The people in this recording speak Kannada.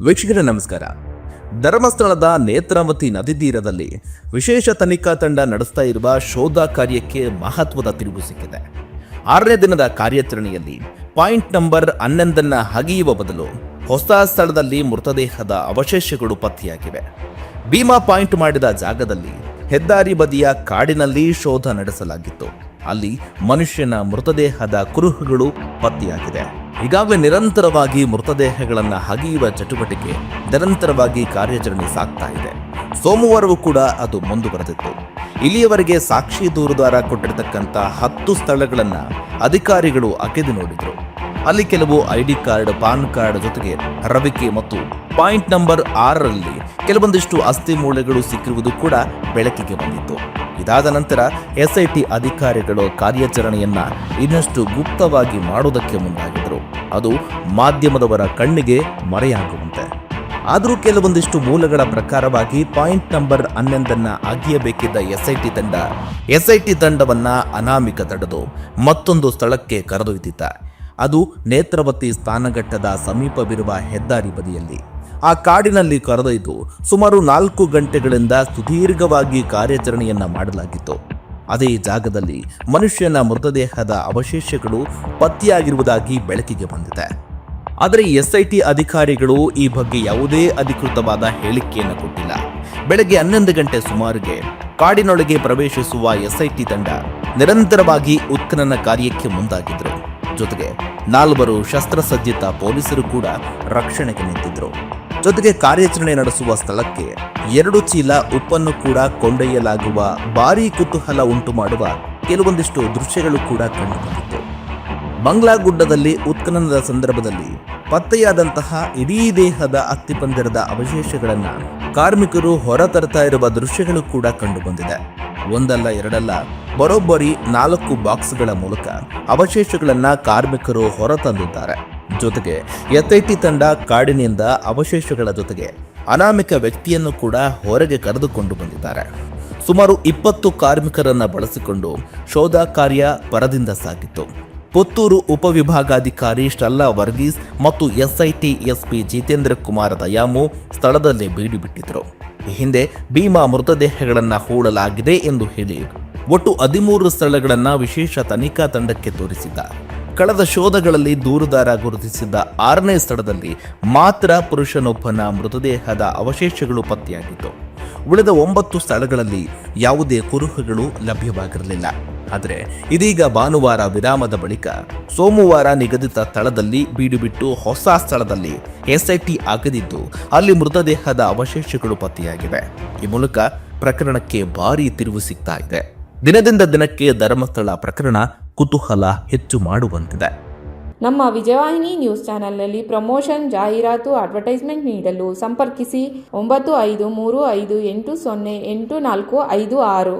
ವೀಕ್ಷಕರೇ ನಮಸ್ಕಾರ. ಧರ್ಮಸ್ಥಳದ ನೇತ್ರಾವತಿ ನದಿ ತೀರದಲ್ಲಿ ವಿಶೇಷ ತನಿಖಾ ತಂಡ ನಡೆಸ್ತಾ ಇರುವ ಶೋಧ ಕಾರ್ಯಕ್ಕೆ ಮಹತ್ವದ ತಿರುವು ಸಿಕ್ಕಿದೆ. 6ನೇ ದಿನದ ಕಾರ್ಯಾಚರಣೆಯಲ್ಲಿ ಪಾಯಿಂಟ್ ನಂಬರ್ 11 ಅಗೆಯುವ ಬದಲು ಹೊಸ ಸ್ಥಳದಲ್ಲಿ ಮೃತದೇಹದ ಅವಶೇಷಗಳು ಪತ್ತೆಯಾಗಿವೆ. ಭೀಮಾ ಪಾಯಿಂಟ್ ಮಾಡಿದ ಜಾಗದಲ್ಲಿ ಹೆದ್ದಾರಿ ಬದಿಯ ಕಾಡಿನಲ್ಲಿ ಶೋಧ ನಡೆಸಲಾಗಿತ್ತು. ಅಲ್ಲಿ ಮನುಷ್ಯನ ಮೃತದೇಹದ ಕುರುಹುಗಳು ಪತ್ತೆಯಾಗಿದೆ. ಈಗಾಗಲೇ ನಿರಂತರವಾಗಿ ಮೃತದೇಹಗಳನ್ನು ಅಗೆಯುವ ಚಟುವಟಿಕೆ ನಿರಂತರವಾಗಿ ಕಾರ್ಯಾಚರಣೆ ಸಾಗ್ತಾ ಇದೆ. ಸೋಮವಾರವೂ ಕೂಡ ಅದು ಮುಂದುವರೆದಿತ್ತು. ಇಲ್ಲಿಯವರೆಗೆ ಸಾಕ್ಷಿ ದೂರುದಾರ ಕೊಟ್ಟಿರತಕ್ಕಂಥ 10 ಸ್ಥಳಗಳನ್ನು ಅಧಿಕಾರಿಗಳು ಅಗೆದು ನೋಡಿದ್ರು. ಅಲ್ಲಿ ಕೆಲವು ID ಕಾರ್ಡ್, ಪಾನ್ ಕಾರ್ಡ್ ಜೊತೆಗೆ ರವಿಕೆ ಮತ್ತು ಪಾಯಿಂಟ್ ನಂಬರ್ 6ರಲ್ಲಿ ಕೆಲವೊಂದಿಷ್ಟು ಅಸ್ಥಿ ಮೂಳೆಗಳು ಸಿಕ್ಕಿರುವುದು ಕೂಡ ಬೆಳಕಿಗೆ ಬಂದಿತ್ತು. ಇದಾದ ನಂತರ SIT ಅಧಿಕಾರಿಗಳು ಕಾರ್ಯಾಚರಣೆಯನ್ನ ಇನ್ನಷ್ಟು ಗುಪ್ತವಾಗಿ ಮಾಡುವುದಕ್ಕೆ ಮುಂದಾಗಿದ್ದರು. ಅದು ಮಾಧ್ಯಮದವರ ಕಣ್ಣಿಗೆ ಮರೆಯಾಗುವಂತೆ. ಆದರೂ ಕೆಲವೊಂದಿಷ್ಟು ಮೂಲಗಳ ಪ್ರಕಾರವಾಗಿ ಪಾಯಿಂಟ್ ನಂಬರ್ 11 ಅಗೆಯಬೇಕಿದ್ದ SIT ತಂಡವನ್ನ ಅನಾಮಿಕ ತಡೆದು ಮತ್ತೊಂದು ಸ್ಥಳಕ್ಕೆ ಕರೆದೊಯ್ದಿದ್ದ. ಅದು ನೇತ್ರಾವತಿ ಸ್ನಾನಘಟ್ಟದ ಸಮೀಪವಿರುವ ಹೆದ್ದಾರಿ ಬದಿಯಲ್ಲಿ. ಆ ಕಾಡಿನಲ್ಲಿ ಕರೆದೊಯ್ದು ಸುಮಾರು 4 ಗಂಟೆಗಳಿಂದ ಸುದೀರ್ಘವಾಗಿ ಕಾರ್ಯಾಚರಣೆಯನ್ನ ಮಾಡಲಾಗಿತ್ತು. ಅದೇ ಜಾಗದಲ್ಲಿ ಮನುಷ್ಯನ ಮೃತದೇಹದ ಅವಶೇಷಗಳು ಪತ್ತೆಯಾಗಿರುವುದಾಗಿ ಬೆಳಕಿಗೆ ಬಂದಿದೆ. ಆದರೆ SIT ಅಧಿಕಾರಿಗಳು ಈ ಬಗ್ಗೆ ಯಾವುದೇ ಅಧಿಕೃತವಾದ ಹೇಳಿಕೆಯನ್ನು ಕೊಟ್ಟಿಲ್ಲ. ಬೆಳಗ್ಗೆ 11 ಗಂಟೆ ಸುಮಾರಿಗೆ ಕಾಡಿನೊಳಗೆ ಪ್ರವೇಶಿಸುವ SIT ತಂಡ ನಿರಂತರವಾಗಿ ಉತ್ಖನನ ಕಾರ್ಯಕ್ಕೆ ಮುಂದಾಗಿದ್ರು. ಜೊತೆಗೆ 4 ಶಸ್ತ್ರಸಜ್ಜಿತ ಪೊಲೀಸರು ಕೂಡ ರಕ್ಷಣೆಗೆ ನಿಂತಿದ್ರು. ಜೊತೆಗೆ ಕಾರ್ಯಾಚರಣೆ ನಡೆಸುವ ಸ್ಥಳಕ್ಕೆ 2 ಚೀಲ ಉಪ್ಪನ್ನು ಕೂಡ ಕೊಂಡೊಯ್ಯಲಾಗುವ ಭಾರೀ ಕುತೂಹಲ ಉಂಟು ಮಾಡುವ ಕೆಲವೊಂದಿಷ್ಟು ದೃಶ್ಯಗಳು ಕೂಡ ಕಂಡುಬಂದಿತ್ತು. ಬಂಗ್ಲಾ ಗುಡ್ಡದಲ್ಲಿ ಉತ್ಖನನದ ಸಂದರ್ಭದಲ್ಲಿ ಪತ್ತೆಯಾದಂತಹ ಇಡೀ ದೇಹದ ಅಸ್ಥಿಪಂಜರದ ಅವಶೇಷಗಳನ್ನು ಕಾರ್ಮಿಕರು ಹೊರತರ್ತಾ ಇರುವ ದೃಶ್ಯಗಳು ಕೂಡ ಕಂಡುಬಂದಿದೆ. ಒಂದಲ್ಲ ಎರಡಲ್ಲ, ಬರೋಬ್ಬರಿ 4 ಬಾಕ್ಸ್ಗಳ ಮೂಲಕ ಅವಶೇಷಗಳನ್ನು ಕಾರ್ಮಿಕರು ಹೊರತಂದಿದ್ದಾರೆ. ಜೊತೆಗೆ SIT ತಂಡ ಕಾಡಿನಿಂದ ಅವಶೇಷಗಳ ಜೊತೆಗೆ ಅನಾಮಿಕ ವ್ಯಕ್ತಿಯನ್ನು ಕೂಡ ಹೊರಗೆ ಕರೆದುಕೊಂಡು ಬಂದಿದ್ದಾರೆ. ಸುಮಾರು 20 ಕಾರ್ಮಿಕರನ್ನ ಬಳಸಿಕೊಂಡು ಶೋಧ ಕಾರ್ಯ ಪರದಿಂದ ಸಾಗಿತ್ತು. ಪುತ್ತೂರು ಉಪವಿಭಾಗಾಧಿಕಾರಿ ಸ್ಟೆಲ್ಲಾ ವರ್ಗೀಸ್ ಮತ್ತು SIT SP ಜಿತೇಂದ್ರ ಕುಮಾರ್ ದಯಾಮು ಸ್ಥಳದಲ್ಲೇ ಬೀಡು ಬಿಟ್ಟಿದ್ರು. ಈ ಹಿಂದೆ ಭೀಮಾ ಮೃತದೇಹಗಳನ್ನು ಹೂಳಲಾಗಿದೆ ಎಂದು ಹೇಳಿ ಒಟ್ಟು 13 ಸ್ಥಳಗಳನ್ನು ವಿಶೇಷ ತನಿಖಾ ತಂಡಕ್ಕೆ ತೋರಿಸಿದ್ದ. ಕಳೆದ ಶೋಧಗಳಲ್ಲಿ ದೂರುದಾರ ಗುರುತಿಸಿದ್ದ 6ನೇ ಸ್ಥಳದಲ್ಲಿ ಮಾತ್ರ ಪುರುಷನೊಬ್ಬನ ಮೃತದೇಹದ ಅವಶೇಷಗಳು ಪತ್ತೆಯಾಗಿತ್ತು. ಉಳಿದ 9 ಸ್ಥಳಗಳಲ್ಲಿ ಯಾವುದೇ ಕುರುಹುಗಳು ಲಭ್ಯವಾಗಿರಲಿಲ್ಲ. ಆದರೆ ಇದೀಗ ಭಾನುವಾರ ವಿರಾಮದ ಬಳಿಕ ಸೋಮವಾರ ನಿಗದಿತ ಸ್ಥಳದಲ್ಲಿ ಬೀಡು ಬಿಟ್ಟು ಹೊಸ ಸ್ಥಳದಲ್ಲಿ SIT ಅಗೆದಿದ್ದು ಅಲ್ಲಿ ಮೃತದೇಹದ ಅವಶೇಷಗಳು ಪತ್ತೆಯಾಗಿವೆ. ಈ ಮೂಲಕ ಪ್ರಕರಣಕ್ಕೆ ಭಾರೀ ತಿರುವು ಸಿಗ್ತಾ ಇದೆ. ದಿನದಿಂದ ದಿನಕ್ಕೆ ಧರ್ಮಸ್ಥಳ ಪ್ರಕರಣ ಕುತೂಹಲ ಹೆಚ್ಚು ಮಾಡುವಂತಿದೆ. ನಮ್ಮ ವಿಜಯವಾಹಿನಿ ನ್ಯೂಸ್ ಚಾನೆಲ್ನಲ್ಲಿ ಪ್ರಮೋಷನ್, ಜಾಹೀರಾತು, ಅಡ್ವರ್ಟೈಸ್ಮೆಂಟ್ ನೀಡಲು ಸಂಪರ್ಕಿಸಿ 9535808456.